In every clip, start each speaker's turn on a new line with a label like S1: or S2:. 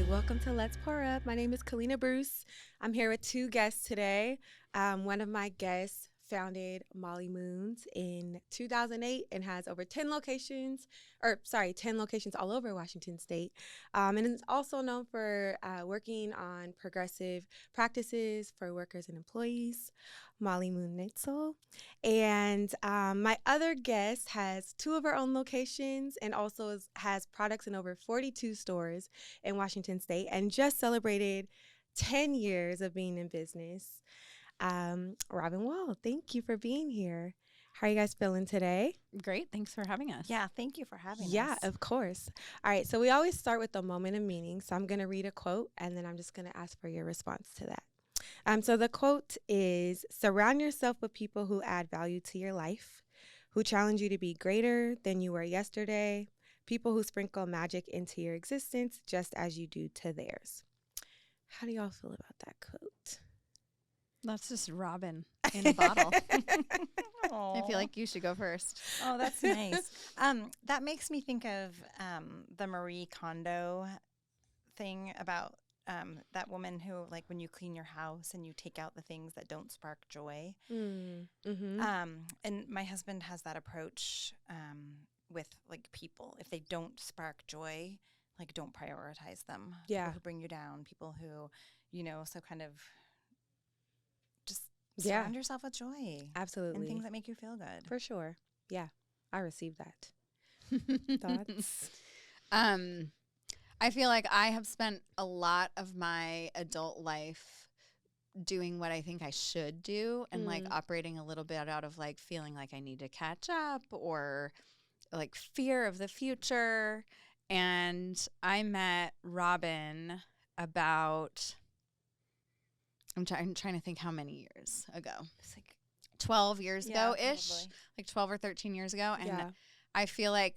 S1: welcome to Let's Pour Up. My name is Colina Bruce. I'm here with two guests today. One of my guests founded Molly Moons in 2008 and has over 10 locations all over Washington State. And is also known for working on progressive practices for workers and employees, Molly Moon Neitzel. And my other guest has two of her own locations and also has products in over 42 stores in Washington State and just celebrated 10 years of being in business. Wahl, thank you for being here. How are you guys feeling today?
S2: Great. Thanks for having us.
S3: Yeah, thank you for having us.
S1: Yeah, of course. All right, so we always start with a moment of meaning. So I'm going to read a quote, and then I'm just going to ask for your response to that. So the quote is, surround yourself with people who add value to your life, who challenge you to be greater than you were yesterday, people who sprinkle magic into your existence just as you do to theirs. How do y'all feel about that quote?
S2: That's just Robin in a bottle. I feel like you should go first.
S3: Oh, that's nice. That makes me think of the Marie Kondo thing about that woman who, like, when you clean your house and you take out the things that don't spark joy.
S1: Mm-hmm.
S3: And my husband has that approach with, like, people. If they don't spark joy, like, don't prioritize them.
S1: Yeah.
S3: People who bring you down, people who, so kind of just surround yourself with joy.
S1: Absolutely.
S3: And things that make you feel good.
S1: For sure. Yeah, I received that. Thoughts?
S2: I feel like I have spent a lot of my adult life doing what I think I should do and like operating a little bit out of like feeling like I need to catch up or like fear of the future. And I met Robin about, I'm trying to think how many years ago. It's like 12 years ago-ish,
S3: probably.
S2: like 12 or 13 years ago. And
S1: Yeah.
S2: I feel like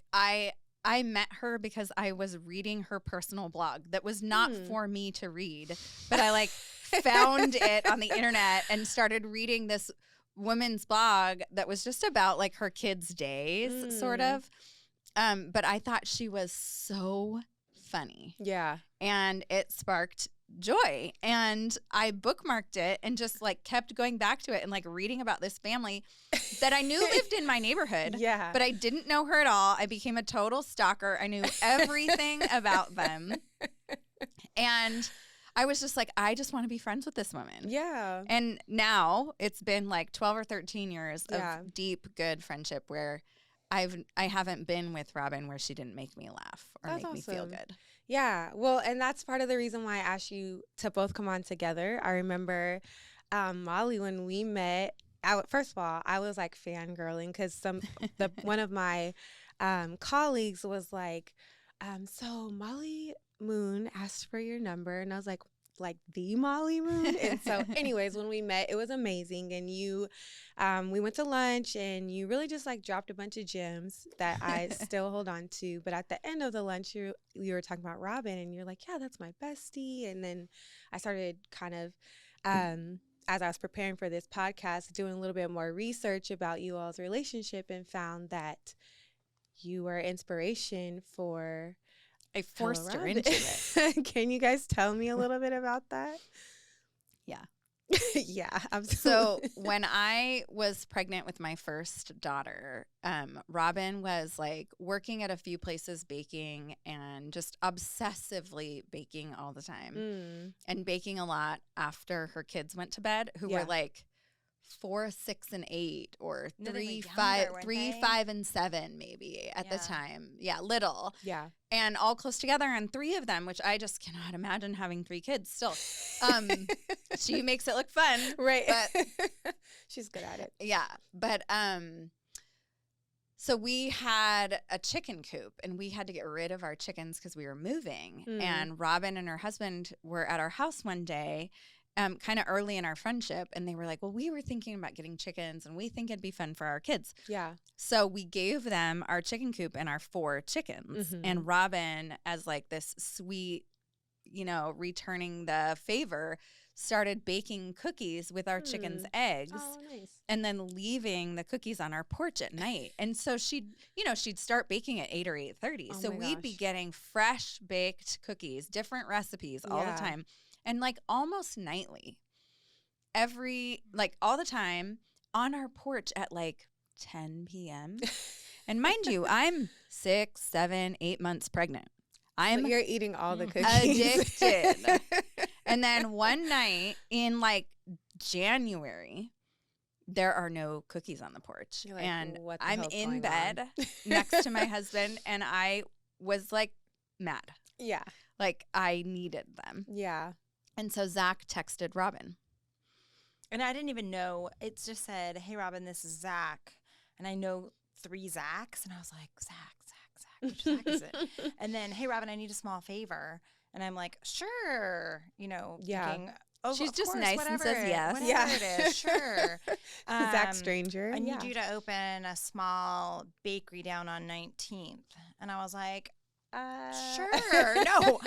S2: I met her because I was reading her personal blog that was not for me to read, but I like found it on the internet and started reading this woman's blog that was just about like her kids' days, sort of. But I thought she was so funny.
S1: Yeah.
S2: And it sparked joy. And I bookmarked it and just like kept going back to it and like reading about this family that I knew lived in my neighborhood.
S1: Yeah.
S2: But I didn't know her at all. I became a total stalker. I knew everything about them. And I was just like, I just want to be friends with this woman.
S1: Yeah.
S2: And now it's been like 12 or 13 years
S1: Yeah.
S2: of deep, good friendship where I haven't been with Robin where she didn't make me laugh or
S1: That's
S2: make me feel
S1: awesome.
S2: good.
S1: Yeah. Well, and that's part of the reason why I asked you to both come on together. I remember Molly, when we met, first of all, I was like fangirling because one of my colleagues was like, so Molly Moon asked for your number. And I was like the Molly Moon. And so anyways, when we met, it was amazing. And you, we went to lunch and you really just like dropped a bunch of gems that I still hold on to. But at the end of the lunch, you were talking about Robin and you're like, yeah, that's my bestie. And then I started kind of, as I was preparing for this podcast, doing a little bit more research about you all's relationship and found that you were inspiration for
S2: I forced her
S1: Robin.
S2: into it.
S1: Can you guys tell me a little bit about that?
S2: Yeah.
S1: Yeah,
S2: So
S1: absolutely.
S2: when I was pregnant with my first daughter, Robin was like working at a few places baking and just obsessively baking all the time and baking a lot after her kids went to bed, who were like 4, 6, and 8, or
S3: No, they were
S2: 3,
S3: younger,
S2: 5,
S3: weren't
S2: 3,
S3: they?
S2: 5, and 7 maybe at the time. Yeah, little.
S1: Yeah.
S2: And all close together, and 3 of them, which I just cannot imagine having 3 kids still. She makes it look fun.
S1: Right.
S2: But
S1: she's good at it.
S2: yeah. But so we had a chicken coop and we had to get rid of our chickens because we were moving. And Robin and her husband were at our house one day, kind of early in our friendship. And they were like, well, we were thinking about getting chickens and we think it'd be fun for our kids.
S1: Yeah.
S2: So we gave them our chicken coop and our 4 chickens. And Robin, as like this sweet, returning the favor, started baking cookies with our chicken's eggs.
S1: Oh, nice.
S2: And then leaving the cookies on our porch at night. And so she'd start baking at 8 or 8:30.
S1: Oh
S2: so
S1: my
S2: we'd be
S1: gosh.
S2: getting fresh baked cookies, different recipes all the time. And like almost nightly. All the time on our porch at like 10 p.m. And mind you, I'm 6, 7, 8 months pregnant.
S1: But you're eating all the cookies.
S2: Addicted. And then one night in like January, there are no cookies on the porch.
S1: You're like,
S2: and
S1: what the
S2: I'm
S1: hell's
S2: in
S1: going
S2: bed
S1: on?
S2: next to my husband, and I was like mad.
S1: Yeah.
S2: Like I needed them.
S1: Yeah.
S2: And so Zach texted Robin.
S3: And I didn't even know. It just said, "Hey, Robin, this is Zach." And I know 3 Zachs. And I was like, Zach. Which Zach is it? And then, "Hey, Robin, I need a small favor." And I'm like, "Sure." Thinking, "Oh,
S2: She's
S3: of
S2: just
S3: course,
S2: nice
S3: whatever,
S2: and says yes.
S3: Whatever it is, sure.
S1: Zach Stranger.
S3: I need you to open a small bakery down on 19th. And I was like, sure. No,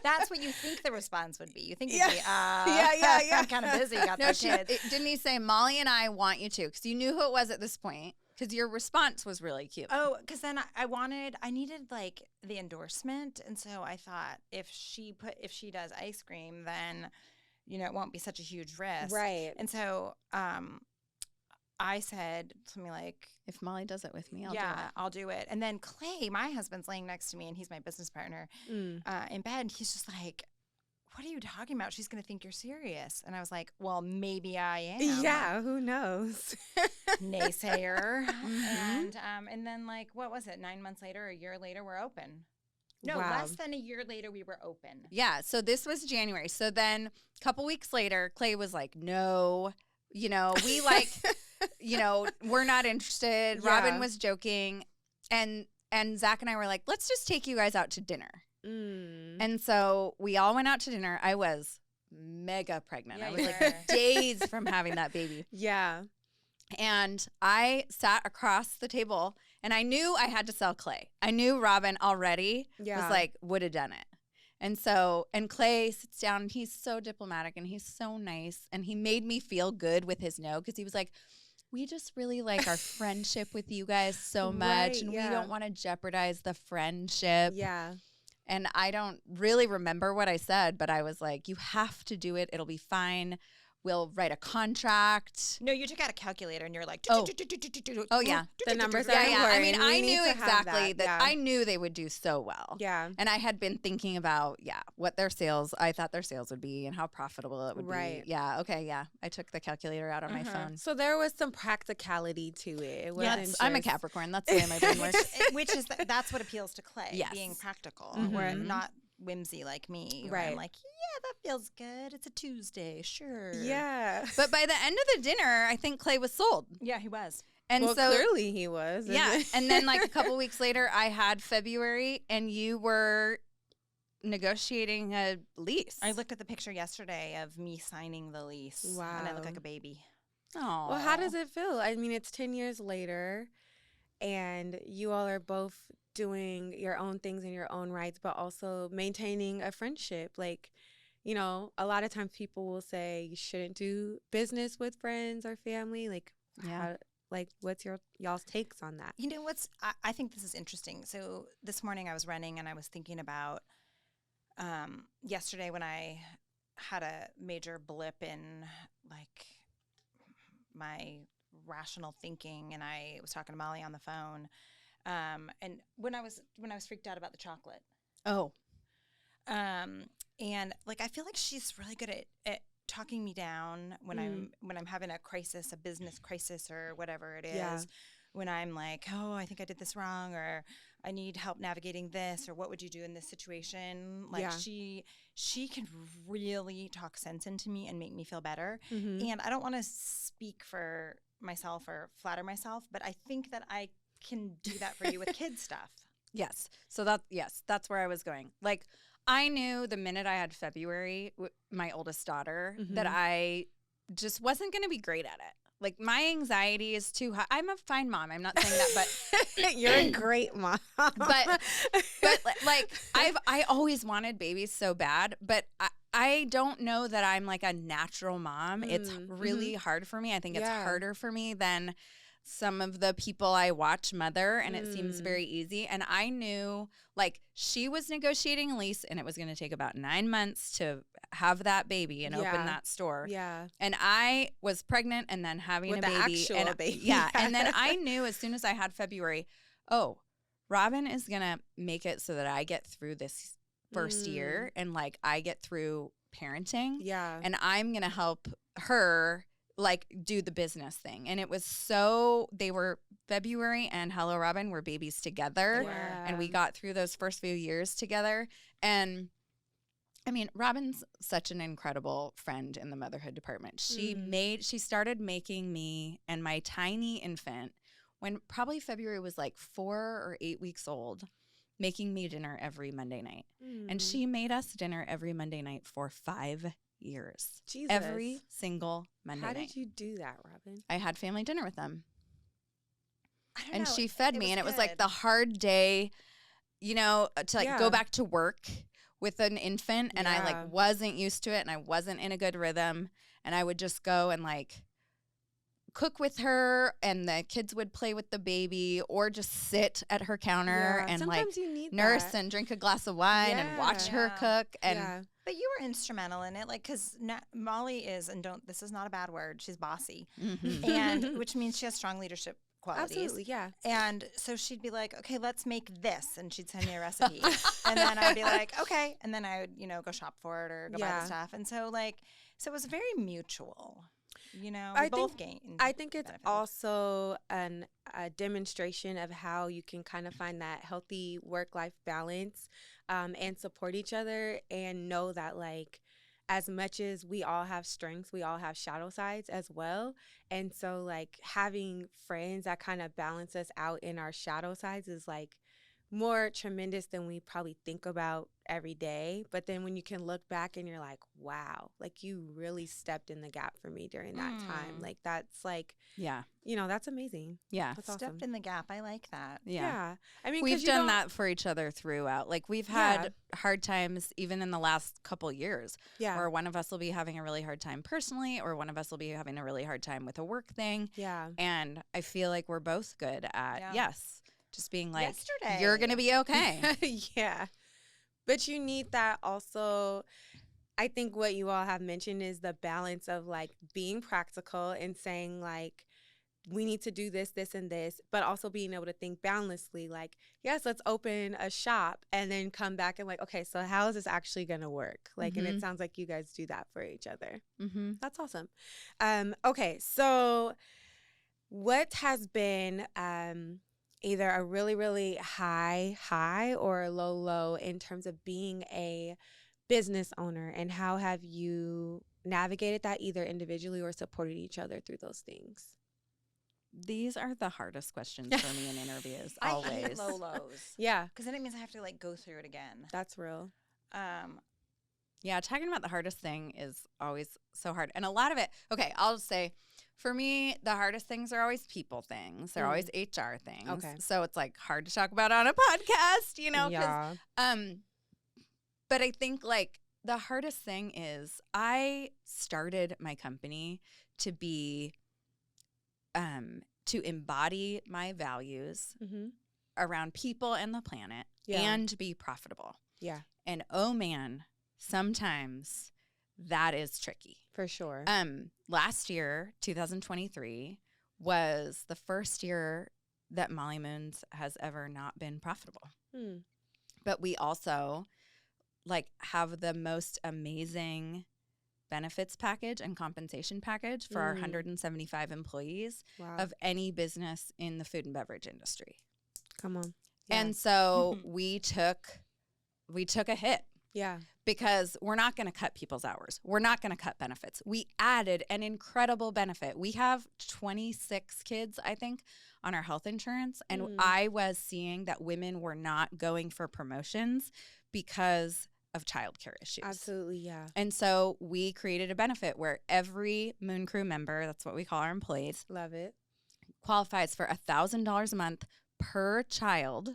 S3: that's what you think the response would be. You think it'd be,
S1: yeah.
S3: I'm kind of busy, got the kids.
S2: Didn't he say, Molly and I want you to? Because you knew who it was at this point. Because your response was really cute.
S3: Oh, because then I needed like the endorsement. And so I thought if she does ice cream, then, it won't be such a huge risk.
S1: Right.
S3: And so I said something like,
S2: if Molly does it with me, I'll do it.
S3: I'll do it. And then Clay, my husband's laying next to me, and he's my business partner, in bed. And he's just like, "What are you talking about? She's going to think you're serious." And I was like, "Well, maybe I am."
S1: Yeah, who knows?
S3: Naysayer. And then like, what was it? 9 months later, a year later, we're open. No,
S1: Wow.
S3: less than a year later, we were open.
S2: Yeah, so this was January. So then a couple weeks later, Clay was like, no, we like, we're not interested.
S1: Yeah.
S2: Robin was joking. And Zach and I were like, let's just take you guys out to dinner. And so we all went out to dinner. I was mega pregnant.
S3: Yeah,
S2: I was
S3: you
S2: like
S3: were.
S2: days from having that baby.
S1: Yeah.
S2: And I sat across the table, and I knew I had to sell Clay. I knew Robin already was like, would have done it. And so, and Clay sits down, and he's so diplomatic, and he's so nice. And he made me feel good with his no, because he was like, we just really like our friendship with you guys so much.
S1: Right,
S2: and
S1: yeah.
S2: we don't want to jeopardize the friendship.
S1: Yeah.
S2: And I don't really remember what I said, but I was like, you have to do it. It'll be fine. We'll write a contract.
S3: No, you took out a calculator and you're like,
S2: Oh yeah.
S1: The numbers are
S2: Yeah, yeah. I mean,
S1: important.
S2: I
S1: We need
S2: knew
S1: to have
S2: exactly that.
S1: Yeah.
S2: I knew they would do so well.
S1: Yeah.
S2: And I had been thinking about, what their sales, I thought their sales would be and how profitable it would
S1: Right.
S2: be. Yeah. Okay. Yeah. I took the calculator out on my phone.
S1: So there was some practicality to it. It wasn't
S2: Yes, I'm a
S1: just-
S2: Capricorn. That's the way my brain works.
S3: which is that's what appeals to Clay,
S2: Yes.
S3: being practical.
S2: Mhm.
S3: We're not whimsy like me. Where
S1: Right.
S3: I'm like, yeah, that feels good. It's a Tuesday, sure.
S1: Yeah.
S2: But by the end of the dinner, I think Clay was sold.
S3: Yeah, he was.
S2: And
S1: Well,
S2: so
S1: clearly he was.
S2: yeah. And then like a couple weeks later, I had February, and you were negotiating a lease.
S3: I looked at the picture yesterday of me signing the lease. And I look
S1: Wow.
S3: like a baby.
S2: Oh.
S1: Well, how does it feel? I mean, it's 10 years later, and you all are both doing your own things in your own rights, but also maintaining a friendship. Like, a lot of times people will say you shouldn't do business with friends or family. Like,
S2: Yeah.
S1: what's y'all's takes on that?
S3: You know what's, I think this is interesting. So this morning I was running and I was thinking about yesterday when I had a major blip in like my rational thinking, and I was talking to Molly on the phone. And when I was freaked out about the chocolate.
S2: Oh.
S3: And like I feel like she's really good at talking me down when I'm having a crisis, a business crisis or whatever it is.
S1: Yeah.
S3: When I'm like, oh, I think I did this wrong, or I need help navigating this, or what would you do in this situation? Like
S1: Yeah.
S3: she can really talk sense into me and make me feel better.
S1: Mm-hmm.
S3: And I don't want to speak for myself or flatter myself, but I think that I can do that for you with kid stuff.
S2: Yes. So that's where I was going. Like, I knew the minute I had February, my oldest daughter, that I just wasn't going to be great at it. Like my anxiety is too high. I'm a fine mom. I'm not saying that, but
S1: you're a great mom.
S2: but like I always wanted babies so bad, but I don't know that I'm like a natural mom. It's really hard for me. I think it's harder for me than some of the people I watch mother, and it seems very easy. And I knew like she was negotiating a lease and it was going to take about 9 months to have that baby and open that store.
S1: Yeah.
S2: And I was pregnant and then having
S1: With
S2: a
S1: the
S2: baby.
S1: actual baby.
S2: Yeah. And then I knew as soon as I had February, oh, Robin is going to make it so that I get through this first year and like I get through parenting.
S1: Yeah.
S2: And I'm going to help her like do the business thing. And it was so, they were February and Hello Robin were babies together.
S1: Yeah.
S2: And we got through those first few years together. And I mean, Robin's such an incredible friend in the motherhood department. She started making me and my tiny infant when probably February was like 4 or 8 weeks old, making me dinner every Monday night. And she made us dinner every Monday night for 5 years.
S1: Jesus.
S2: Every single Monday night.
S1: How did you do that, Robin?
S2: I had family dinner with them.
S3: I don't
S2: And
S3: know.
S2: she fed me. And it was like
S3: good.
S2: the hard day, you know, to like go back to work with an infant. And I like wasn't used to it. And I wasn't in a good rhythm. And I would just go and like cook with her, and the kids would play with the baby or just sit at her counter and
S1: sometimes
S2: like
S1: you need
S2: nurse
S1: that.
S2: and drink a glass of wine and watch her cook. And
S3: But you were instrumental in it, like, because Molly is, and this is not a bad word, she's bossy, and which means she has strong leadership qualities.
S1: Absolutely, yeah.
S3: And so she'd be like, okay, let's make this, and she'd send me a recipe, and then I'd be like, okay, and then I would, go shop for it or go buy the stuff, and so it was very mutual. We both gained.
S1: I think it's
S3: benefit.
S1: also a demonstration of how you can kind of find that healthy work-life balance and support each other and know that, like, as much as we all have strengths, we all have shadow sides as well. And so, like, having friends that kind of balance us out in our shadow sides is, like, more tremendous than we probably think about every day. But then when you can look back and you're like, wow, like you really stepped in the gap for me during that time. Like that's like, that's amazing.
S2: Yeah.
S1: That's
S3: Stepped
S1: awesome.
S3: in the gap. I like that.
S1: Yeah. I mean,
S2: we've done that for each other throughout. Like we've had hard times even in the last couple years where one of us will be having a really hard time personally, or one of us will be having a really hard time with a work thing.
S1: Yeah.
S2: And I feel like we're both good at, just being like,
S3: yesterday,
S2: you're going to be okay.
S1: Yeah. But you need that also. I think what you all have mentioned is the balance of like being practical and saying like, we need to do this, this, and this, but also being able to think boundlessly, like, yes, let's open a shop and then come back and like, okay, so how is this actually going to work? Like, and it sounds like you guys do that for each other. That's awesome. Okay, so what has been either a really, really high or a low in terms of being a business owner, and how have you navigated that either individually or supported each other through those things?
S2: These are the hardest questions for me in interviews, always.
S3: I hate lows.
S1: Yeah.
S3: Because then it means I have to like go through it again.
S1: That's real.
S2: Yeah, talking about the hardest thing is always so hard. And a lot of it, okay, I'll just say, for me, the hardest things are always people things. They're always HR things.
S1: Okay.
S2: So it's like hard to talk about on a podcast,
S1: Yeah.
S2: But I think like the hardest thing is I started my company to be, to embody my values around people and the planet and be profitable.
S1: Yeah.
S2: And oh man, sometimes that is tricky.
S1: For sure.
S2: Last year, 2023, was the first year that Molly Moons has ever not been profitable. But we also like have the most amazing benefits package and compensation package for our 175 employees of any business in the food and beverage industry.
S1: Come on.
S2: And so we took a hit.
S1: Yeah.
S2: Because we're not going to cut people's hours. We're not going to cut benefits. We added an incredible benefit. We have 26 kids, I think, on our health insurance. And I was seeing that women were not going for promotions because of childcare issues.
S1: Absolutely, yeah.
S2: And so we created a benefit where every Moon Crew member, that's what we call our employees,
S1: Love it.
S2: qualifies for $1,000 a month per child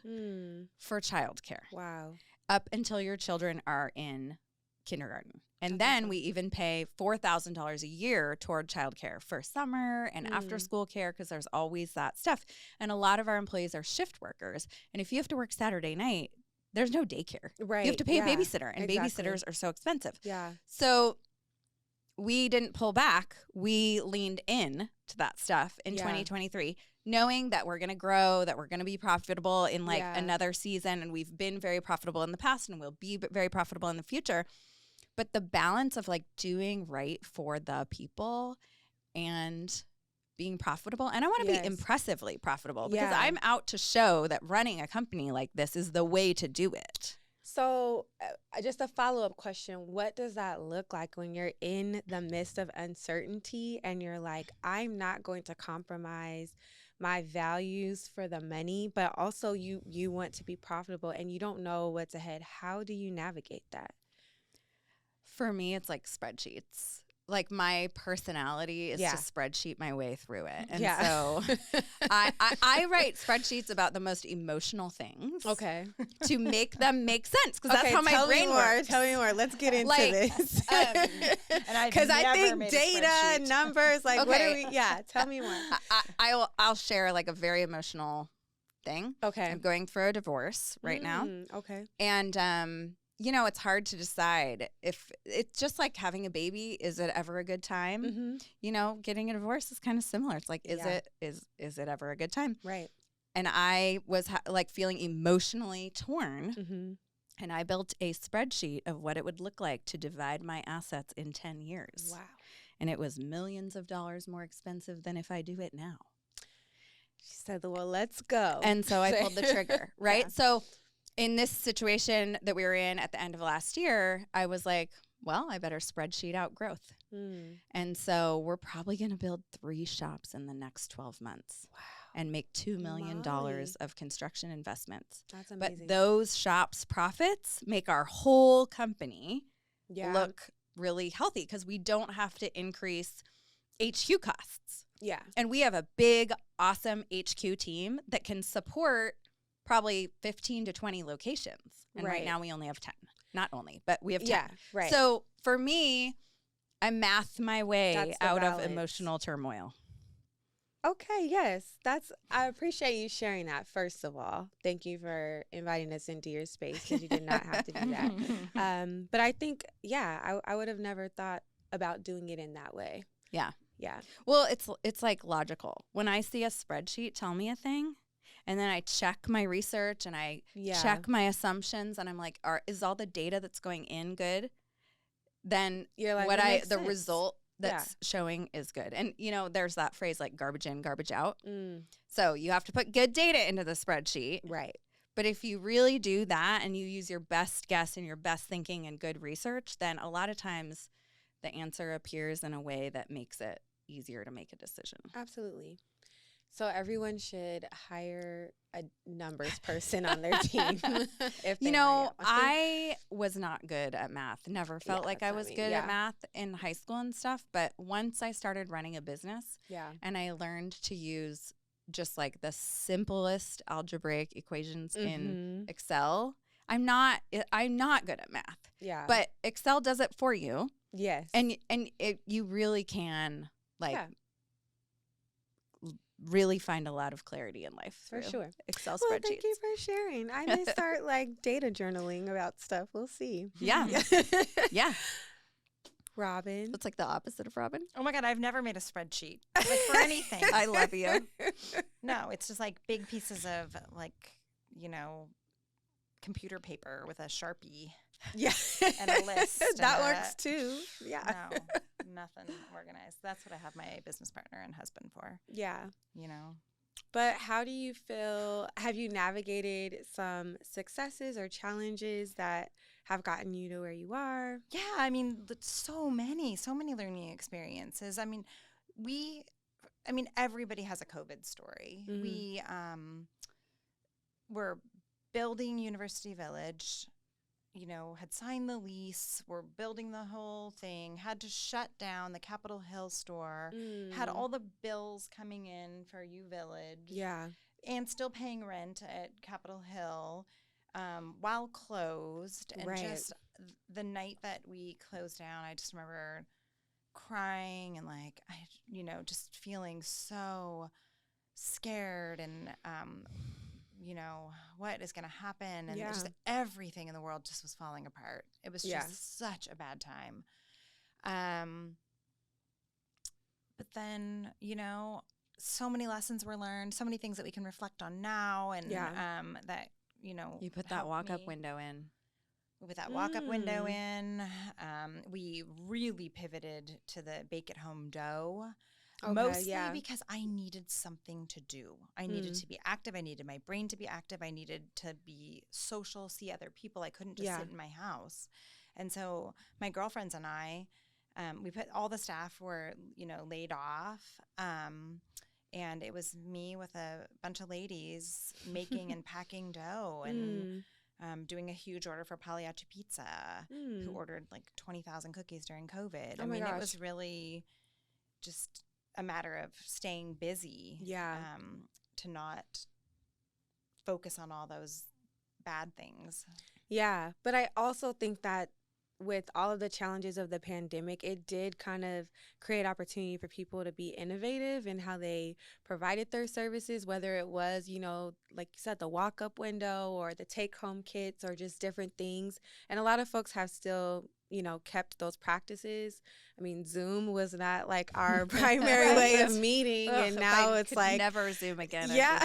S2: for childcare.
S1: Wow.
S2: Up until your children are in kindergarten. And
S1: That's
S2: then
S1: awesome.
S2: we even pay $4,000 a year toward childcare for summer and after school care, because there's always that stuff. And a lot of our employees are shift workers. And if you have to work Saturday night, there's no daycare.
S1: Right.
S2: You have to pay
S1: yeah,
S2: a babysitter, and
S1: exactly.
S2: babysitters are so expensive.
S1: Yeah.
S2: So we didn't pull back. We leaned in to that stuff in
S1: Yeah.
S2: 2023, knowing that we're going to grow, that we're going to be profitable in like
S1: Yeah.
S2: another season. And we've been very profitable in the past and we'll be very profitable in the future. But the balance of like doing right for the people and being profitable. And I want to
S1: Yes.
S2: be impressively profitable because
S1: Yeah.
S2: I'm out to show that running a company like this is the way to do it.
S1: So, just a follow-up question. What does that look like when you're in the midst of uncertainty and you're like, I'm not going to compromise my values for the money, but also you want to be profitable and you don't know what's ahead? How do you navigate that?
S2: For me, it's like spreadsheets. Like my personality is
S1: Yeah.
S2: to spreadsheet my way through it. And
S1: Yeah.
S2: so I write spreadsheets about the most emotional things
S1: Okay.
S2: to make them make sense, because that's how my
S1: tell
S2: brain
S1: me more.
S2: works.
S1: Tell me more. Let's get into
S2: Like,
S1: this.
S3: And I've
S1: Because I
S3: never
S1: think
S3: made a
S1: data,
S3: spreadsheet.
S1: numbers, like what are
S2: Okay.
S1: we? Yeah, tell me more.
S2: I'll share like a very emotional thing.
S1: Okay.
S2: I'm going through a divorce right now.
S1: Okay.
S2: And you know, it's hard to decide if it's just like having a baby. Is it ever a good time?
S1: Mm-hmm.
S2: You know, getting a divorce is kind of similar. It's like, is
S1: Yeah.
S2: it ever a good time?
S1: Right.
S2: And I was like feeling emotionally torn.
S1: Mm-hmm.
S2: And I built a spreadsheet of what it would look like to divide my assets in 10 years.
S1: Wow.
S2: And it was millions of dollars more expensive than if I do it now.
S1: She said, well, let's go.
S2: And so I pulled the trigger, right?
S1: Yeah.
S2: So in this situation that we were in at the end of last year, I was like, well, I better spreadsheet out growth. And so we're probably going to build 3 shops in the next 12 months.
S1: Wow.
S2: And make $2 million
S1: Molly.
S2: of construction investments.
S1: That's amazing.
S2: But those shops' profits make our whole company
S1: yeah.
S2: look really healthy, because we don't have to increase HQ costs.
S1: Yeah.
S2: And we have a big, awesome HQ team that can support probably 15 to 20 locations. And right
S1: Right.
S2: now we only have 10. Not only, but we have 10.
S1: Yeah. Right.
S2: So for me, I math my way
S1: That's the
S2: out of
S1: balance.
S2: emotional turmoil.
S1: Okay, yes. I appreciate you sharing that, first of all. Thank you for inviting us into your space, because you did not have to do that. But I think, yeah, I would have never thought about doing it in that way.
S2: Yeah.
S1: Yeah.
S2: Well, it's like logical. When I see a spreadsheet tell me a thing, and then I check my research and I
S1: Yeah.
S2: check my assumptions, and I'm like, is all the data that's going in good? Then
S1: You're like,
S2: what
S1: it makes
S2: the
S1: sense.
S2: result that's showing is good. And you know, there's that phrase like garbage in, garbage out.
S1: Mm,
S2: So you have to put good data into the spreadsheet.
S1: right.
S2: But if you really do that and you use your best guess and your best thinking and good research, then a lot of times the answer appears in a way that makes it easier to make a decision.
S1: Absolutely. So everyone should hire a numbers person on their team. If they
S2: You know,
S1: want.
S2: I was not good at math. Never felt
S1: Yeah,
S2: like
S1: that's
S2: I
S1: what I
S2: was
S1: mean.
S2: good
S1: Yeah.
S2: at math in high school and stuff. But once I started running a business
S1: Yeah.
S2: and I learned to use just like the simplest algebraic equations in Excel, I'm not good at math.
S1: Yeah.
S2: But Excel does it for you.
S1: yes.
S2: And you really can like
S1: Yeah.
S2: really find a lot of clarity in life
S1: For
S2: through
S1: sure.
S2: Excel
S1: Well,
S2: spreadsheets.
S1: thank you for sharing. I may start like data journaling about stuff. We'll see.
S2: Yeah. Yeah.
S1: Robin.
S2: It's like the opposite of Robin.
S3: Oh my God, I've never made a spreadsheet like for anything.
S2: I love you.
S3: No, it's just like big pieces of like, computer paper with a Sharpie.
S1: Yeah.
S3: And a list and
S1: that
S3: a-
S1: works too. Yeah.
S3: No, nothing organized. That's what I have my business partner and husband for,
S1: Yeah.
S3: you know.
S1: But how do you feel? Have you navigated some successes or challenges that have gotten you to where you are?
S3: Yeah, I mean, so many learning experiences. I mean, everybody has a COVID story.
S1: Mhm.
S3: We were building University Village, had signed the lease, were building the whole thing, had to shut down the Capitol Hill store, had all the bills coming in for U Village.
S1: Yeah.
S3: And still paying rent at Capitol Hill while closed. And
S1: Right.
S3: just the night that we closed down, I just remember crying and just feeling so scared and, what is going to happen. And just everything in the world just was falling apart. It was just such a bad time. But then, so many lessons were learned, so many things that we can reflect on now, and that
S2: you put that walk-up window in.
S3: With that walk-up window in, we really pivoted to the bake-at-home dough, mostly because I needed something to do. I needed to be active. I needed my brain to be active. I needed to be social, see other people. I couldn't just sit in my house. And so my girlfriends and I, we put all the staff were, laid off. And it was me with a bunch of ladies making and packing dough and doing a huge order for Pagliacci Pizza, who ordered like 20,000 cookies during COVID.
S1: Oh my gosh.
S3: It was really just a matter of staying busy to not focus on all those bad things.
S1: Yeah, but I also think that with all of the challenges of the pandemic, it did kind of create opportunity for people to be innovative in how they provided their services, whether it was, like you said, the walk-up window or the take-home kits or just different things. And a lot of folks have still, kept those practices. I mean, Zoom was not like our primary way of meeting. And now it's like
S2: never Zoom again.
S1: Yeah.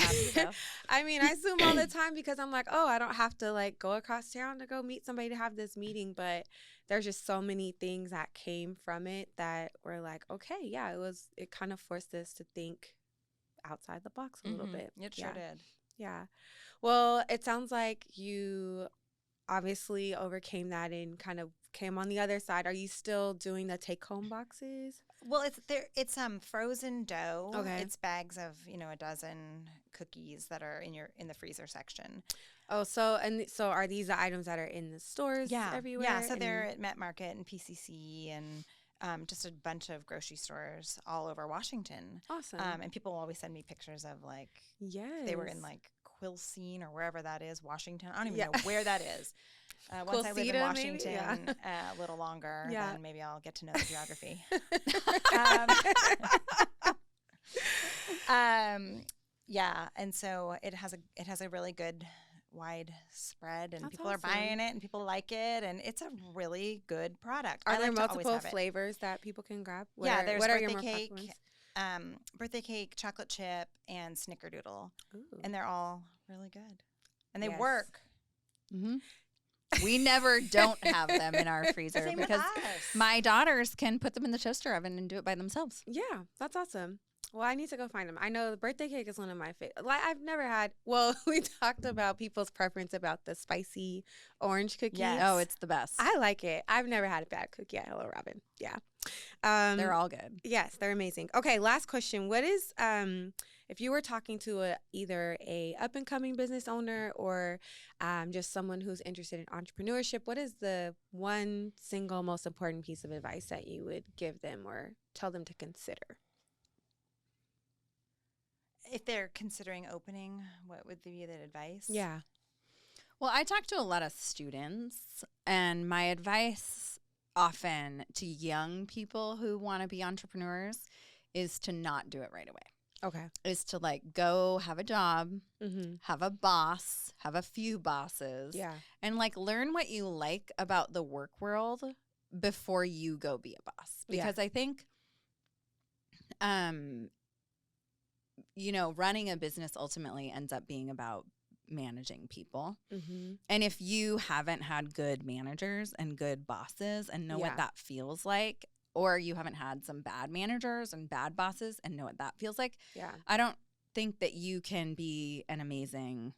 S1: I mean, I Zoom all the time because I'm like, I don't have to like go across town to go meet somebody to have this meeting. But there's just so many things that came from it that were like, okay, it kind of forced us to think outside the box a little bit.
S3: It sure did.
S1: Yeah. Well, it sounds like you obviously overcame that and kind of came on the other side. Are you still doing the take-home boxes?
S3: Well, it's frozen dough.
S1: Okay.
S3: It's bags of, a dozen cookies that are in the freezer section.
S1: Oh, so are these the items that are in the stores everywhere?
S3: Yeah, so they're at Met Market and PCC and just a bunch of grocery stores all over Washington.
S1: Awesome.
S3: And people always send me pictures of they were in like Quilcene or wherever that is, Washington. I don't even know where that is. Once I live in Washington a little longer, then maybe I'll get to know the geography. And so it has a really good wide spread, and people are buying it, and people like it, and it's a really good product.
S1: Are there multiple flavors that people can grab?
S3: There's birthday cake, chocolate chip, and snickerdoodle. Ooh. And they're all really good, and they work.
S2: Mm-hmm. We never don't have them in our freezer because my daughters can put them in the toaster oven and do it by themselves.
S1: Yeah, that's awesome. Well, I need to go find them. I know the birthday cake is one of my favorites. I've never had. Well, we talked about people's preference about the spicy orange cookie.
S2: Yes. Oh, it's the best.
S1: I like it. I've never had a bad cookie at Hello Robin. Yeah.
S2: They're all good.
S1: Yes, they're amazing. Okay, last question. What is if you were talking to either a up and coming business owner or just someone who's interested in entrepreneurship, what is the one single most important piece of advice that you would give them or tell them to consider?
S3: If they're considering opening, what would be the advice?
S1: Yeah.
S2: Well, I talk to a lot of students, and my advice often to young people who want to be entrepreneurs is to not do it right away.
S1: Okay.
S2: Is to go have a job, have a boss, have a few bosses.
S1: Yeah.
S2: And learn what you like about the work world before you go be a boss. Because I think running a business ultimately ends up being about managing people. Mm-hmm. And if you haven't had good managers and good bosses and know what that feels like, or you haven't had some bad managers and bad bosses and know what that feels like, I don't think that you can be an amazing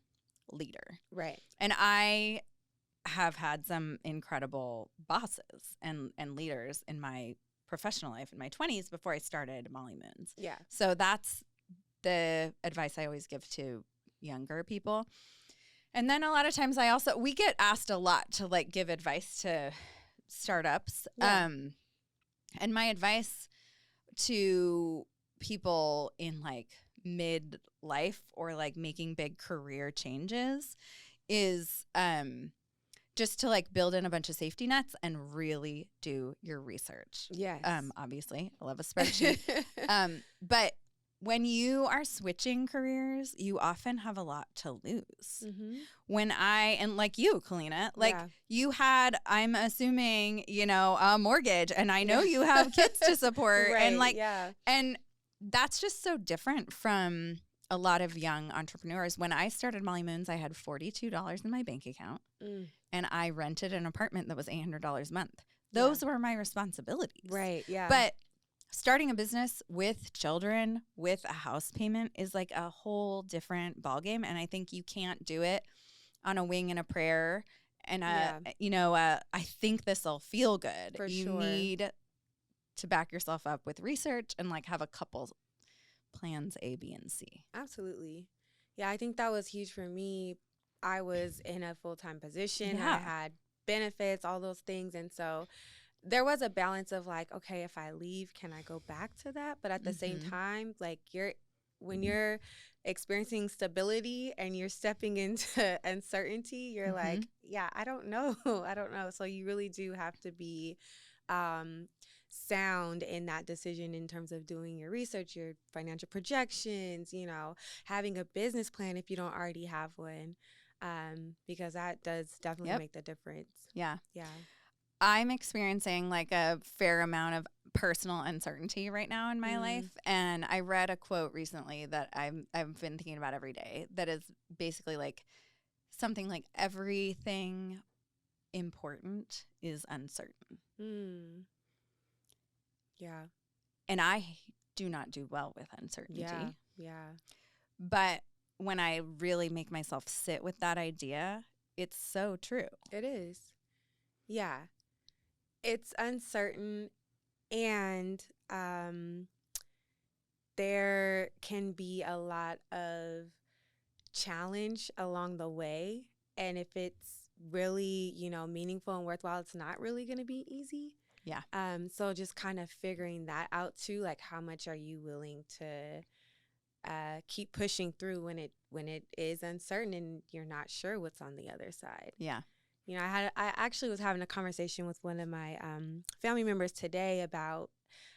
S2: leader.
S1: Right.
S2: And I have had some incredible bosses and leaders in my professional life in my 20s before I started Molly Moons.
S1: Yeah.
S2: So that's the advice I always give to younger people. And then a lot of times we get asked a lot to like give advice to startups.
S1: Yeah.
S2: And my advice to people in like midlife or like making big career changes is just to like build in a bunch of safety nets and really do your research.
S1: Yes.
S2: Obviously, I love a spreadsheet. But when you are switching careers, you often have a lot to lose. And like you, Colina, like you had, I'm assuming, a mortgage, and I know you have kids to support.
S1: Right,
S2: and like, and that's just so different from a lot of young entrepreneurs. When I started Molly Moons, I had $42 in my bank account and I rented an apartment that was $800 a month. Those were my responsibilities.
S1: Right. Yeah.
S2: But starting a business with children, with a house payment is like a whole different ballgame. And I think you can't do it on a wing and a prayer. And, I think this will feel good. You need to back yourself up with research and like have a couple plans A, B, and C.
S1: Absolutely. Yeah, I think that was huge for me. I was in a full-time position. I had benefits, all those things. And so there was a balance of like, okay, if I leave, can I go back to that? But at the same time, like when you're experiencing stability and you're stepping into uncertainty, you're like, yeah, I don't know. I don't know. So you really do have to be sound in that decision in terms of doing your research, your financial projections, having a business plan if you don't already have one, because that does definitely make the difference.
S2: Yeah.
S1: Yeah.
S2: I'm experiencing like a fair amount of personal uncertainty right now in my life. And I read a quote recently that I've been thinking about every day that is basically like something like everything important is uncertain.
S1: Yeah.
S2: And I do not do well with uncertainty.
S1: Yeah.
S2: But when I really make myself sit with that idea, it's so true.
S1: It is. Yeah. It's uncertain, and there can be a lot of challenge along the way. And if it's really, meaningful and worthwhile, it's not really going to be easy.
S2: Yeah.
S1: So just kind of figuring that out too, like how much are you willing to keep pushing through when it is uncertain and you're not sure what's on the other side.
S2: Yeah.
S1: I actually was having a conversation with one of my family members today about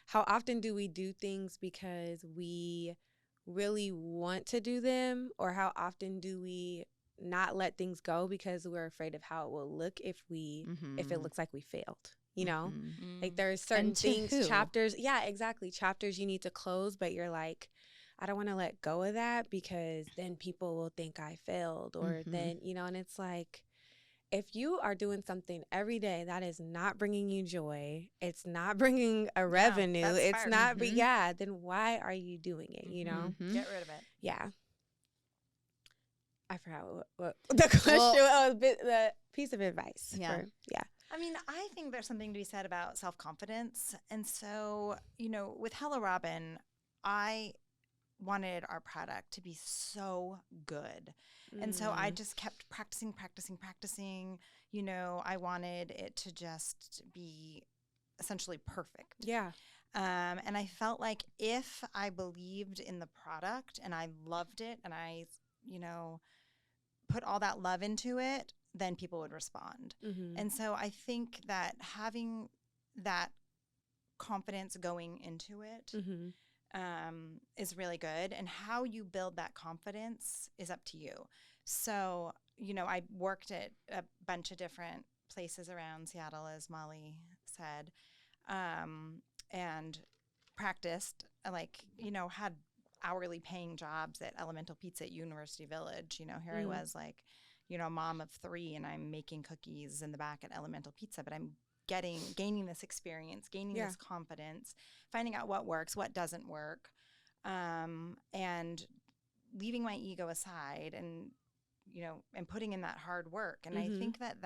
S1: how often do we do things because we really want to do them, or how often do we not let things go because we're afraid of how it will look if it looks like we failed. Like there's certain things, chapters. Yeah, exactly. Chapters you need to close, but you're like, I don't want to let go of that because then people will think I failed, or then, and it's like, if you are doing something every day that is not bringing you joy, it's not bringing a revenue, it's not, then why are you doing it,
S3: Get rid of it.
S1: Yeah. I forgot what the question was, the piece of advice.
S2: Yeah.
S3: I mean, I think there's something to be said about self-confidence. And so, with Hello Robin, I wanted our product to be so good. And so I just kept practicing. I wanted it to just be essentially perfect.
S1: Yeah.
S3: And I felt like if I believed in the product and I loved it and I, put all that love into it, then people would respond. And so I think that having that confidence going into it is really good. And how you build that confidence is up to you. So, I worked at a bunch of different places around Seattle, as Molly said, and practiced, had hourly paying jobs at Elemental Pizza at University Village. Here I was mom of 3, and I'm making cookies in the back at Elemental Pizza, but I'm gaining this experience, gaining this confidence, finding out what works, what doesn't work, and leaving my ego aside and, and putting in that hard work. And I think that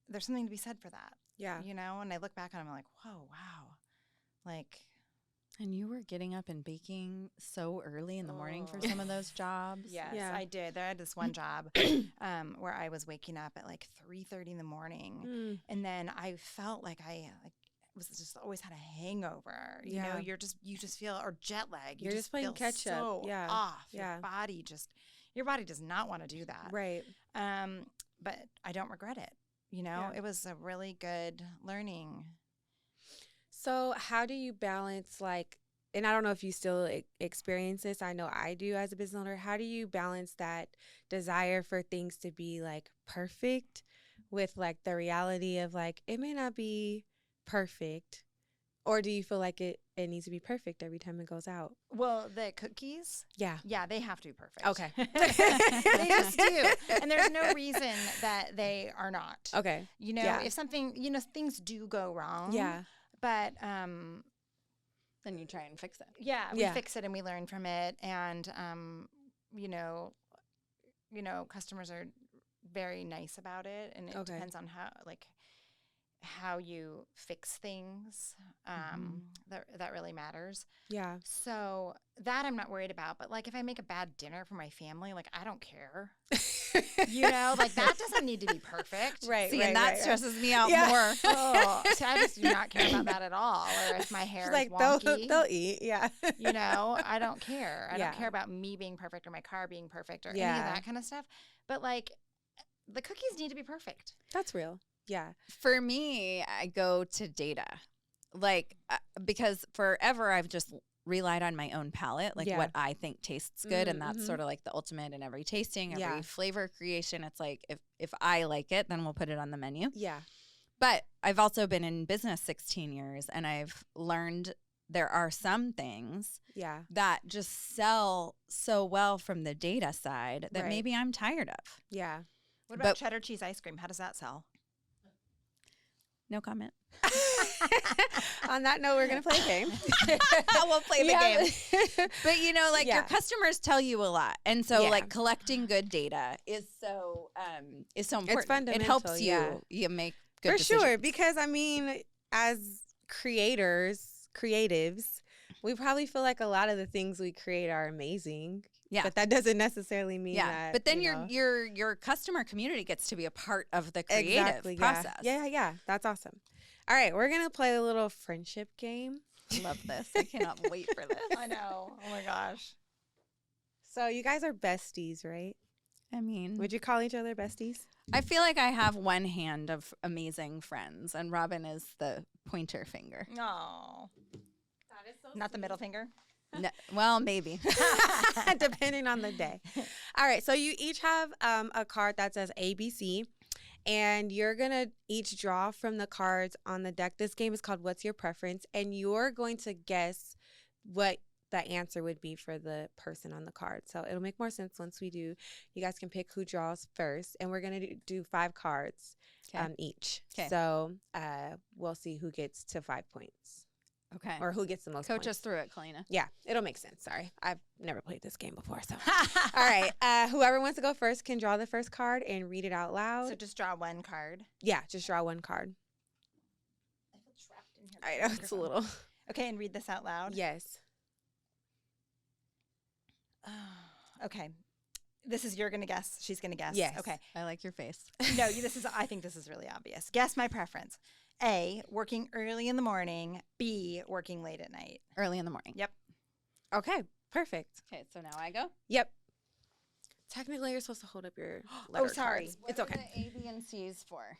S3: there's something to be said for that.
S1: Yeah.
S3: And I look back on it, I'm like, whoa, wow. Like,
S2: And you were getting up and baking so early in the morning for some of those jobs.
S3: Yes,
S1: Yeah.
S3: I did. I had this one job where I was waking up at like 3:30 in the morning, and then I felt like I was just always had a hangover. You know, you just feel, or jet lag.
S1: You're just playing
S3: feel
S1: catch up.
S3: so
S1: Yeah.
S3: off.
S1: Yeah.
S3: Your body does not want to do that.
S1: Right.
S3: But I don't regret it. You know,
S1: Yeah.
S3: it was a really good learning.
S1: So how do you balance, like, and I don't know if you still experience this, I know I do as a business owner, how do you balance that desire for things to be like perfect with like the reality of like, it may not be perfect, or do you feel like it needs to be perfect every time it goes out?
S3: Well, the cookies,
S1: Yeah.
S3: they have to be perfect.
S1: Okay.
S3: They just do. And there's no reason that they are not.
S1: Okay.
S3: You know, if something, things do go wrong.
S1: Yeah.
S3: But
S2: Then you try and fix it.
S3: we fix it and we learn from it. And customers are very nice about it, and it depends on how you fix things. That really matters.
S1: Yeah.
S3: So that I'm not worried about. But like if I make a bad dinner for my family, like I don't care. Like that doesn't need to be perfect.
S1: Right.
S2: See, and that stresses me out
S1: Yeah.
S2: more.
S3: Oh, so I just do not care about that at all. Or if my hair
S1: Like
S3: is wonky,
S1: they'll eat. Yeah.
S3: I don't care. I don't care about me being perfect or my car being perfect or any of that kind of stuff. But like the cookies need to be perfect.
S1: That's real. Yeah.
S2: For me, I go to data. Like, because forever I've just relied on my own palate, like what I think tastes good. And that's sort of like the ultimate in every tasting, every flavor creation. It's like, if I like it, then we'll put it on the menu.
S1: Yeah.
S2: But I've also been in business 16 years, and I've learned there are some things that just sell so well from the data side that maybe I'm tired of.
S1: Yeah.
S3: What about cheddar cheese ice cream? How does that sell?
S2: No comment.
S1: On that note, we're going to play a game.
S2: We'll play the game. But, your customers tell you a lot. And so, collecting good data is so important.
S1: It's fundamental.
S2: It helps you. You make good
S1: decisions. For sure.
S2: decisions.
S1: Because, I mean, as creatives, we probably feel like a lot of the things we create are amazing. Yeah. But that doesn't necessarily mean that.
S2: But then your customer community gets to be a part of the creative process.
S1: Yeah. That's awesome. All right. We're going to play a little friendship game.
S2: I love this. I cannot wait for this.
S3: I know. Oh, my gosh.
S1: So you guys are besties, right?
S2: I mean.
S1: Would you call each other besties?
S2: I feel like I have one hand of amazing friends, and Robin is the pointer finger.
S3: No.
S1: That is so
S3: Not the middle finger?
S2: No, well, maybe.
S1: Depending on the day. All right. So you each have a card that says ABC, and you're going to each draw from the cards on the deck. This game is called What's Your Preference? And you're going to guess what the answer would be for the person on the card. So it'll make more sense once we do. You guys can pick who draws first, and we're going to do 5 cards each. Okay. So we'll see who gets to 5 points.
S2: Okay.
S1: Or who gets the most
S2: Coach
S1: points.
S2: us through it, Colina.
S1: Yeah, it'll make sense. Sorry. I've never played this game before. So, all right. Whoever wants to go first can draw the first card and read it out loud.
S3: So just draw one card.
S1: Yeah, just draw one card.
S3: I feel trapped in here.
S1: I know, it's a little.
S3: Okay, and read this out loud?
S1: Yes.
S3: Okay. You're going to guess. She's going to guess.
S1: Yes.
S3: Okay.
S2: I like your face.
S3: No, I think this is really obvious. Guess my preference. A, working early in the morning. B, working late at night.
S2: Early in the morning.
S3: Yep.
S1: Okay, perfect.
S2: Okay, so now I go?
S1: Yep. Technically, you're supposed to hold up your letter
S3: sorry.
S1: cards.
S2: What
S1: It's okay.
S2: What are the A, B, and C's for?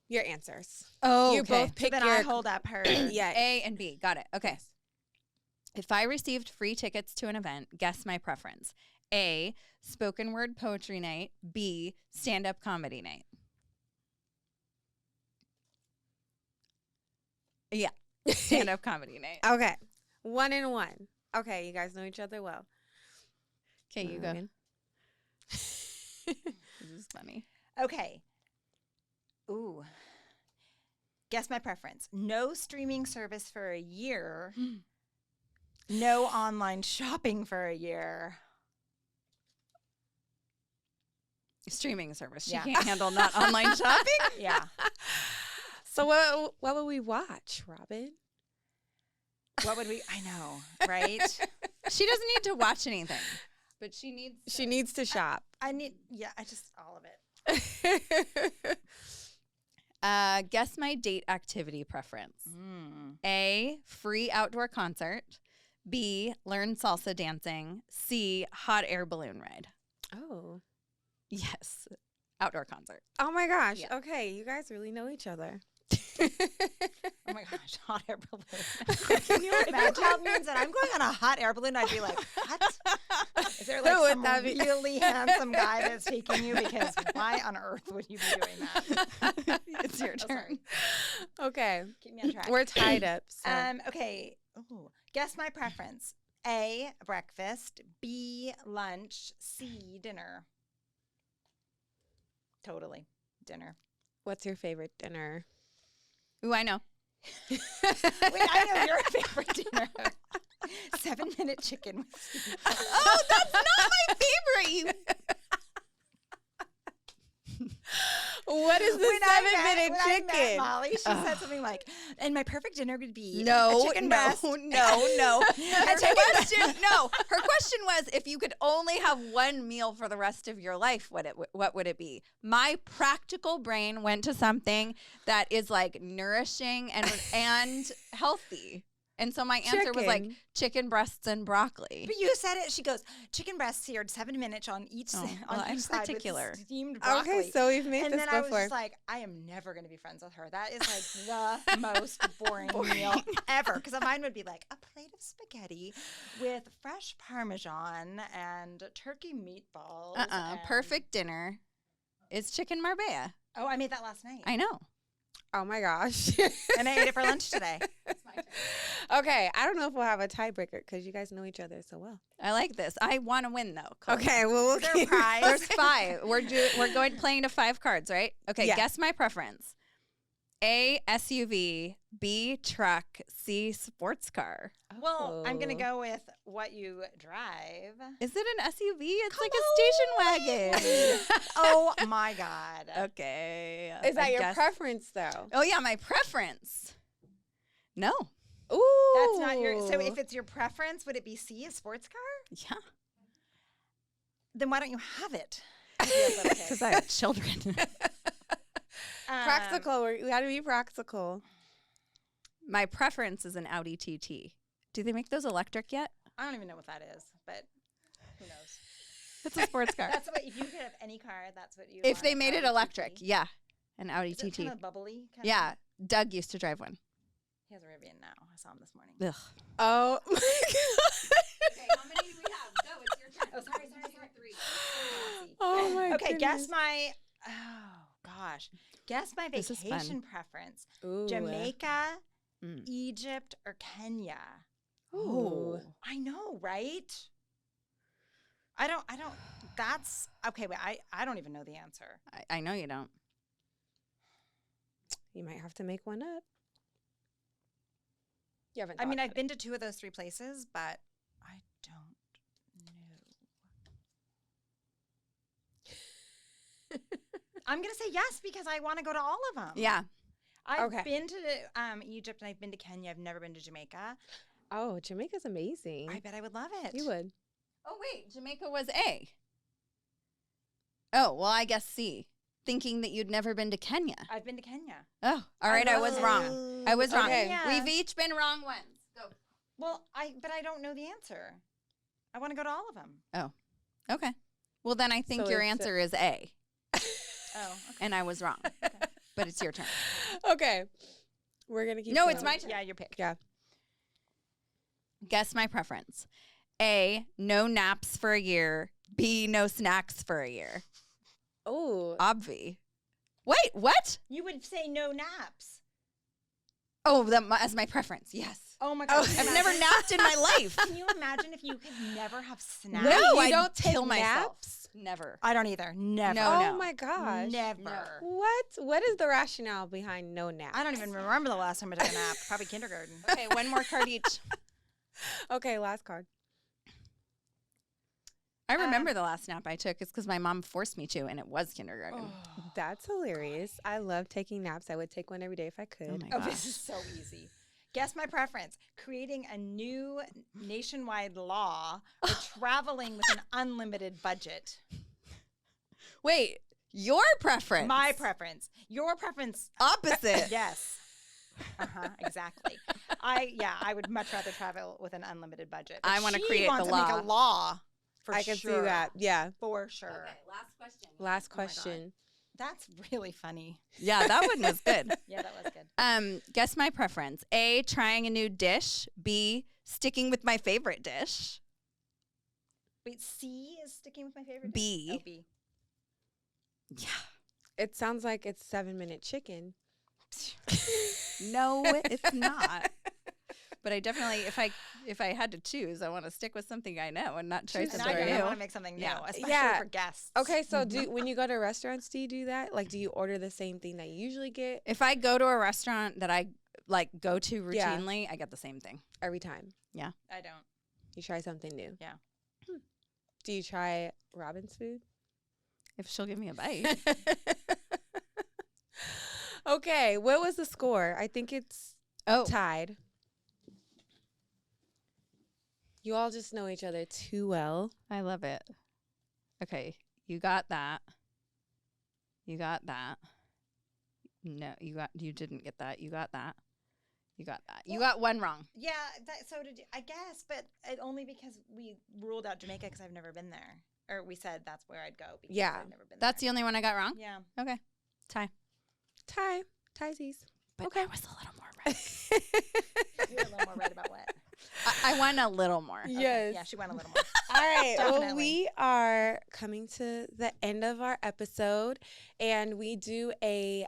S1: Your answers.
S2: Oh,
S1: you both pick
S3: so then I hold up her.
S1: Yeah.
S2: A and B. Got it. Okay. Yes. If I received free tickets to an event, guess my preference. A, spoken word poetry night. B, stand-up comedy night. Yeah, stand-up comedy night.
S1: Okay. 1 and 1. Okay, you guys know each other well.
S2: Okay, you go. This is funny.
S3: Okay. Ooh. Guess my preference. No streaming service for a year. No online shopping for a year.
S2: Streaming service. She can't handle not online shopping?
S3: Yeah.
S1: So what would we watch, Robin?
S3: What would we? I know, right?
S2: She doesn't need to watch anything, but she needs
S1: to shop.
S3: I need. Yeah, I just all of it.
S2: Guess my date activity preference. A, free outdoor concert. B, learn salsa dancing. C, hot air balloon ride.
S1: Oh.
S2: Yes. Outdoor concert.
S1: Oh my gosh.
S2: Yeah.
S1: Okay, you guys really know each other.
S3: Oh my gosh, hot air balloon. Can you imagine? That means that I'm going on a hot air balloon. I'd be like, what? Is there like some really handsome guy that's taking you? Because why on earth would you be doing that?
S2: It's your turn.
S1: Okay.
S3: Keep me on track.
S1: We're tied up. So.
S3: Okay. Ooh. Guess my preference. A, breakfast. B, lunch. C, dinner. Totally. Dinner.
S1: What's your favorite dinner?
S2: Ooh, I know.
S3: Wait, I know your favorite dinner. 7-minute chicken with Steve.
S2: Oh, that's not my favorite. You.
S1: What is the 7-minute
S3: I met
S1: chicken?
S3: Molly, she said something like, and my perfect dinner would be
S2: No,
S3: a chicken breast.
S2: no. Her question was, if you could only have one meal for the rest of your life, what would it be? My practical brain went to something that is like nourishing and healthy. And so my answer was like chicken breasts and broccoli.
S3: But you said it. She goes, chicken breasts seared 7 minutes on each
S2: I'm
S3: side
S2: particular.
S3: with steamed broccoli.
S1: Okay, so we've made
S3: and
S1: this
S3: then
S1: before.
S3: I was just like, I am never going to be friends with her. That is like the most boring meal ever. Because mine would be like a plate of spaghetti with fresh Parmesan and turkey meatballs.
S2: Perfect dinner is chicken Marbella.
S3: Oh, I made that last night.
S2: I know.
S1: Oh my gosh.
S3: And I ate it for lunch today.
S2: It's my turn.
S1: Okay, I don't know if we'll have a tiebreaker because you guys know each other so well.
S2: I like this. I want to win though. Colin.
S1: Okay, well we'll
S3: Is there a
S1: keep
S3: prize?
S2: There's 5. We're going playing to 5 cards, right? Okay,
S1: Yeah.
S2: Guess my preference. A, SUV. B, truck. C, sports car.
S3: Well, I'm going to
S1: Oh.
S3: go with what you drive.
S2: Is it an SUV? It's
S3: Come
S2: like a station wagon.
S3: Oh my God.
S2: Okay.
S1: Is that
S2: I
S1: your
S2: guess-
S1: preference though?
S2: Oh yeah, my preference. No.
S1: Ooh.
S3: That's not your. So if it's your preference, would it be C, a sports car?
S2: Yeah.
S3: Then why don't you have it? If you have little kids?
S2: Because I have children.
S1: Practical. We got to be practical.
S2: My preference is an Audi TT. Do they make those electric yet?
S3: I don't even know what that is, but who knows?
S2: It's a sports car.
S3: That's what if you could have any car, that's what you.
S2: If
S3: want,
S2: they made it
S3: Audi
S2: electric,
S3: TT.
S2: yeah. An Audi
S3: Is it
S2: TT.
S3: kind of bubbly? Kind
S2: Yeah.
S3: Of?
S2: Doug used to drive one.
S3: He has a Rivian now. I saw him this morning.
S2: Ugh.
S1: Oh my god.
S2: Okay, how many do we have? Go, it's your turn.
S3: Oh, sorry.
S2: 3.
S1: Oh my
S3: Okay,
S1: goodness.
S3: guess my. Oh gosh, guess my
S2: This is fun.
S3: vacation preference:
S1: Ooh.
S3: Jamaica,
S2: Mm.
S3: Egypt, or Kenya.
S1: Ooh.
S3: I know, right? I don't. That's okay. Wait, I don't even know the answer.
S2: I know you don't.
S1: You might have to make one up. You haven't.
S3: I mean,
S1: thought
S3: I've been to 2 of those 3 places, but I don't know. I'm gonna say yes because I want to go to all of them.
S2: Yeah.
S3: I've
S1: Okay.
S3: been to Egypt and I've been to Kenya. I've never been to Jamaica.
S1: Oh, Jamaica's amazing.
S3: I bet I would love it.
S1: You would.
S2: Oh, wait. Jamaica was A. Oh, well, I guess C. Thinking that you'd never been to Kenya.
S3: I've been to Kenya.
S2: Oh, all right. I was wrong. I was wrong.
S1: Okay.
S3: Yeah.
S2: We've each been wrong once. Go.
S3: Well, but I don't know the answer. I want to go to all of them.
S2: Oh, okay. Well, then I think
S1: So
S2: your
S1: it's
S2: answer is A,
S3: Oh, okay.
S2: and I was wrong. But it's your turn.
S1: Okay. We're gonna keep.
S2: No, it's
S1: going.
S2: my turn.
S3: Yeah, your pick.
S1: Yeah.
S2: Guess my preference. A, no naps for a year. B, no snacks for a year.
S1: Oh.
S2: Obvi. Wait, what?
S3: You would say no naps.
S2: Oh, as my preference. Yes.
S3: Oh my
S1: Oh.
S3: gosh.
S2: I've never napped in my life.
S3: Can you imagine if you could never have snacks?
S1: Wait,
S2: No,
S1: you
S2: I'd
S1: don't take
S2: kill myself.
S1: naps?
S2: Never.
S3: I don't either. Never.
S2: No,
S1: Oh
S2: no.
S1: my gosh.
S3: Never.
S1: What? What is the rationale behind no nap?
S3: I don't even remember the last time I took a nap. Probably kindergarten.
S2: Okay, one more card each.
S1: Okay, last card.
S2: I remember the last nap I took. It's because my mom forced me to, and it was kindergarten.
S3: Oh,
S1: That's hilarious. I love taking naps. I would take one every day if I could.
S2: Oh my
S3: oh,
S2: gosh.
S3: this is so easy. Guess my preference. Creating a new nationwide law for traveling with an unlimited budget.
S2: Wait, your preference?
S3: My preference. Your preference.
S2: Opposite.
S3: Yes. Exactly. I would much rather travel with an unlimited budget. But
S2: I want to
S3: she
S2: create
S3: wants
S2: the
S3: to
S2: law.
S3: make a law. For
S1: I can
S3: sure.
S1: see that. Yeah.
S3: For sure.
S2: Okay, last question.
S1: Last
S3: Oh my God.
S1: question.
S3: That's really funny.
S2: Yeah, that one was good.
S3: Yeah, that was good.
S2: Guess my preference. A, trying a new dish. B, sticking with my favorite dish.
S3: Wait, C is sticking with my favorite
S2: B.
S3: dish? Oh, B.
S2: Yeah.
S1: It sounds like it's 7-minute chicken.
S2: No, it's not. But I definitely, if I had to choose, I want to stick with something I know and not try
S3: And
S2: something
S3: I want
S2: new.
S3: to make something new,
S2: Yeah.
S3: especially
S1: Yeah.
S3: for guests.
S1: Okay, so when you go to restaurants, do you do that? Like, do you order the same thing that you usually get
S2: If I go to a restaurant that I like go to
S1: Yeah.
S2: routinely, I get the same thing.
S1: every time?
S3: I don't.
S1: You try something new.
S3: Yeah.
S1: Do you try Robin's food?
S2: If she'll give me a bite.
S1: Okay, what was the score? I think it's tied. You all just know each other too well.
S2: I love it. Okay, you got that. You got that. No, you didn't get that. You got that. You got that. You got one wrong.
S3: Yeah, so did I guess, but only because we ruled out Jamaica because I've never been there. Or we said that's where I'd go because
S1: Yeah.
S3: I've never been
S2: That's
S3: there.
S2: the only one I got wrong?
S3: Yeah.
S2: Okay. Tie.
S1: Tie. Tiesies.
S2: But
S1: Okay.
S2: I was a little more right.
S3: You're a little more right about what?
S2: I won a little more.
S3: Okay,
S1: Yes.
S3: Yeah, she went a little more.
S1: All right. Well,
S3: Definitely.
S1: we are coming to the end of our episode, and we do a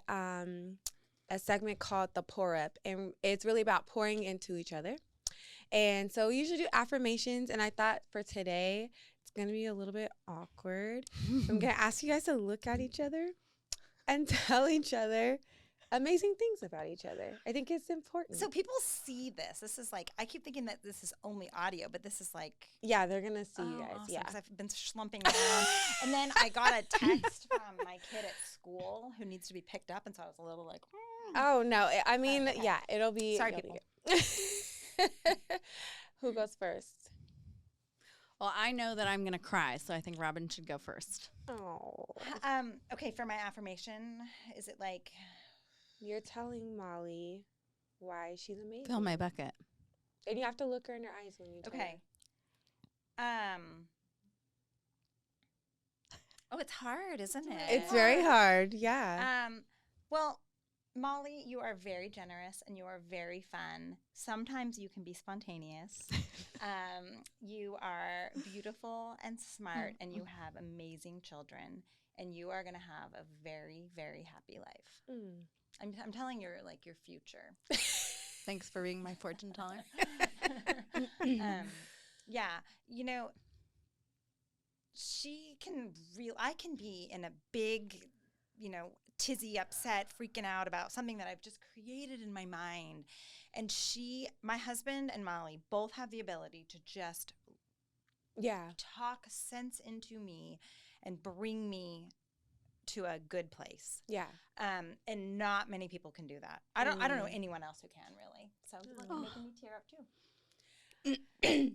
S1: segment called the pour up, and it's really about pouring into each other. And so we usually do affirmations, and I thought for today it's gonna be a little bit awkward. I'm gonna ask you guys to look at each other and tell each other amazing things about each other. I think it's important.
S3: So people see this. This is like, I keep thinking that this is only audio, but this is like,
S1: yeah, they're gonna see you guys.
S3: awesome,
S1: Yeah.
S3: because I've been slumping around. And then I got a text from my kid at school who needs to be picked up, and so I was a little like,
S1: Oh no! I mean,
S3: Okay.
S1: yeah, it'll be.
S3: Sorry,
S1: it'll be
S3: people.
S1: good. Who goes first?
S2: Well, I know that I'm going to cry, so I think Robin should go first.
S1: Oh,
S3: okay, for my affirmation, is it like,
S1: you're telling Molly why she's amazing.
S2: Fill my bucket.
S1: And you have to look her in her eyes when you tell
S3: okay. Oh, it's hard, isn't it?
S1: her. It's very hard. Yeah.
S3: Well, Molly, you are very generous and you are very fun. Sometimes you can be spontaneous. You are beautiful and smart, and you have amazing children, and you are going to have a very, very happy life. I'm telling you, like, your future.
S2: Thanks for being my fortune teller.
S3: Yeah, you know, I can be in a big, tizzy, upset, freaking out about something that I've just created in my mind. And my husband and Molly both have the ability to just talk sense into me and bring me to a good place.
S1: Yeah.
S3: And not many people can do that. I don't know anyone else who can, really. So you're making me tear up too.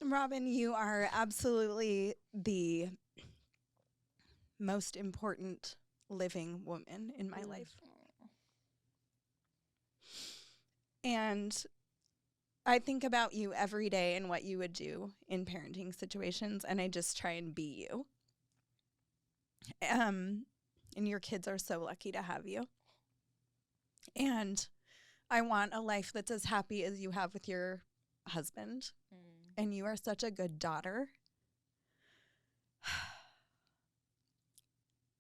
S2: Robin, you are absolutely the most important living woman in my life. And I think about you every day and what you would do in parenting situations, and I just try and be you. And your kids are so lucky to have you. And I want a life that's as happy as you have with your husband. And you are such a good daughter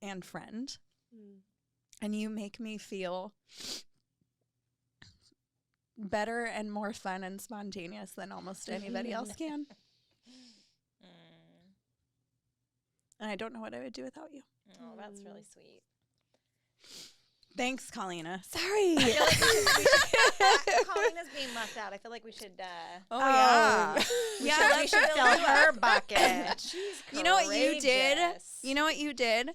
S2: and friend. And you make me feel better and more fun and spontaneous than almost anybody else can. And I don't know what I would do without you.
S3: Oh, that's really sweet.
S2: Thanks, Colina.
S1: Sorry.
S3: I feel like Colina's being left out. I feel like we should.
S2: Yeah.
S3: We should fill her bucket. She's
S2: You know what you did?
S3: courageous.
S2: You know what you did?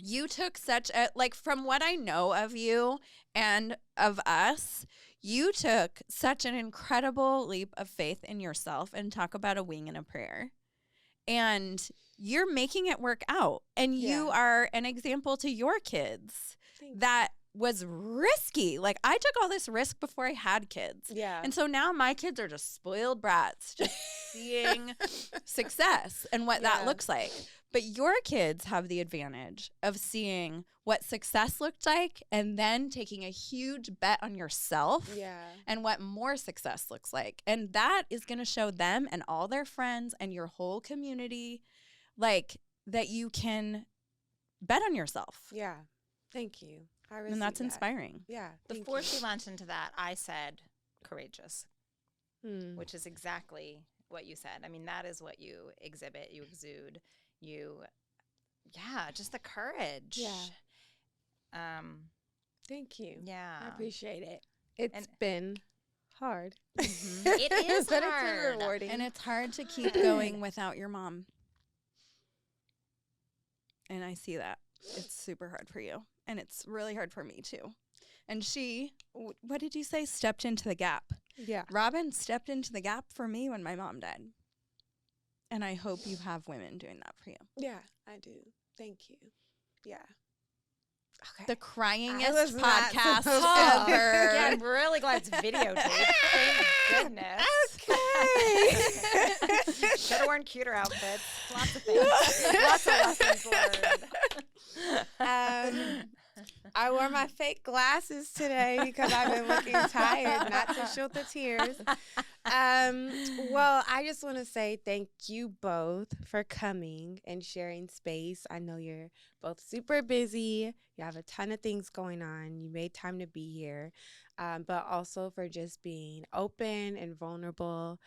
S2: you took such a, like, from what I know of you and of us, you took such an incredible leap of faith in yourself, and talk about a wing and a prayer. And you're making it work out. And you
S1: Yeah.
S2: are an example to your kids
S1: Thank
S2: that was risky. Like, I took all this risk before I had kids.
S1: Yeah.
S2: And so now my kids are just spoiled brats, just seeing success and what that
S1: Yeah.
S2: looks like. But your kids have the advantage of seeing what success looked like and then taking a huge bet on yourself
S1: Yeah.
S2: and what more success looks like. And that is going to show them and all their friends and your whole community, like, that you can bet on yourself.
S1: Yeah. Thank you. I
S2: And that's
S1: received that.
S2: inspiring.
S1: Yeah. thank
S3: Before
S1: you.
S3: she launched into that, I said courageous,
S1: Hmm.
S3: which is exactly what you said. I mean, that is what you exhibit, you exude, just the courage.
S1: Yeah. Thank you.
S3: Yeah.
S1: I appreciate it. It's
S3: And-
S1: been hard.
S2: Mhm.
S3: It is
S1: but
S3: hard.
S1: it's been rewarding.
S2: And it's hard to keep going without your mom. And I see that. It's super hard for you. And it's really hard for me too. And she, what did you say? Stepped into the gap.
S1: yeah.
S2: Robin stepped into the gap for me when my mom died. And I hope you have women doing that for you.
S1: Yeah, I do. Thank you. Yeah. Okay.
S2: The cryingest
S1: I was not
S2: podcast
S1: supposed to-
S2: ever.
S3: Yeah, I'm really glad it's videotaped. Thank goodness.
S1: Okay.
S3: Should have worn cuter outfits. Lots of things. Lots of lessons learned.
S1: I wore my fake glasses today because I've been looking tired, not to show the tears. Well, I just want to say thank you both for coming and sharing space. I know you're both super busy. You have a ton of things going on. You made time to be here, but also for just being open and vulnerable.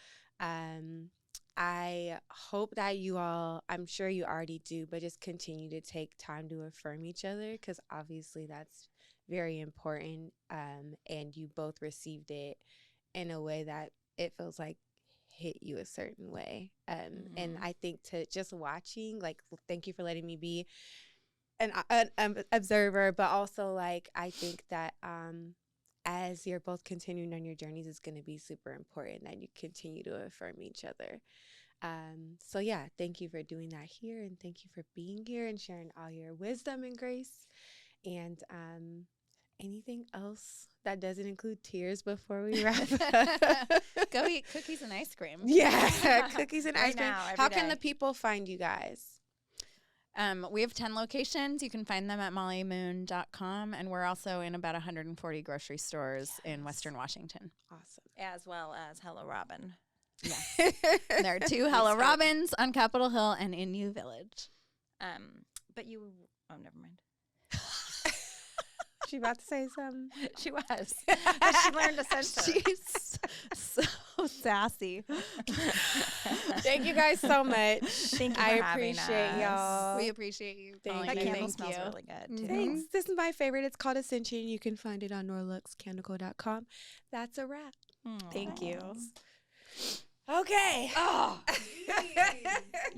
S1: I hope that you all, I'm sure you already do, but just continue to take time to affirm each other, because obviously that's very important. And you both received it in a way that it feels like hit you a certain way. And I think to just watching, like, thank you for letting me be an observer, but also, like, I think that as you're both continuing on your journeys, it's going to be super important that you continue to affirm each other. So yeah, thank you for doing that here, and thank you for being here and sharing all your wisdom and grace. And anything else that doesn't include tears before we wrap up?
S2: Go eat cookies and ice cream.
S1: Yeah, cookies and
S3: Right
S1: ice cream.
S3: now, every
S1: How can
S3: day.
S1: the people find you guys?
S2: We have 10 locations. You can find them at mollymoon.com. And we're also in about 140 grocery stores in Western Washington.
S1: Awesome.
S3: As well as Hello Robin.
S2: Yeah. There are 2 Hello Robins on Capitol Hill and in New Village.
S3: But you, oh, never mind.
S1: She about to say something?
S3: She was. But she learned to censor.
S2: She's so sassy.
S1: Thank you guys so much.
S3: Thank you
S1: I
S3: for having
S1: appreciate
S3: us.
S1: y'all.
S2: We appreciate you.
S1: Thank
S2: calling
S3: That
S1: you.
S2: in.
S3: candle
S2: Thank
S3: smells
S2: you.
S3: really good, too.
S1: Thanks. This is my favorite. It's called Ascension. You can find it on norluxcandleco.com. That's a wrap.
S3: Aw.
S1: Thank you. Okay.
S2: Oh.